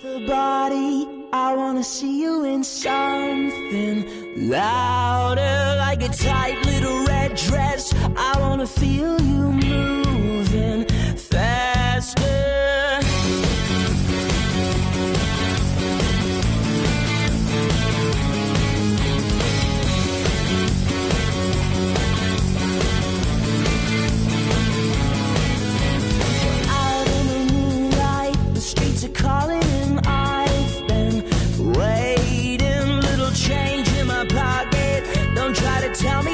The body, I wanna see you in something louder, like a tight little red dress. I wanna feel you moving faster. Out in the moonlight, the streets are calling and I've been waiting. Little change in my pocket, don't try to tell me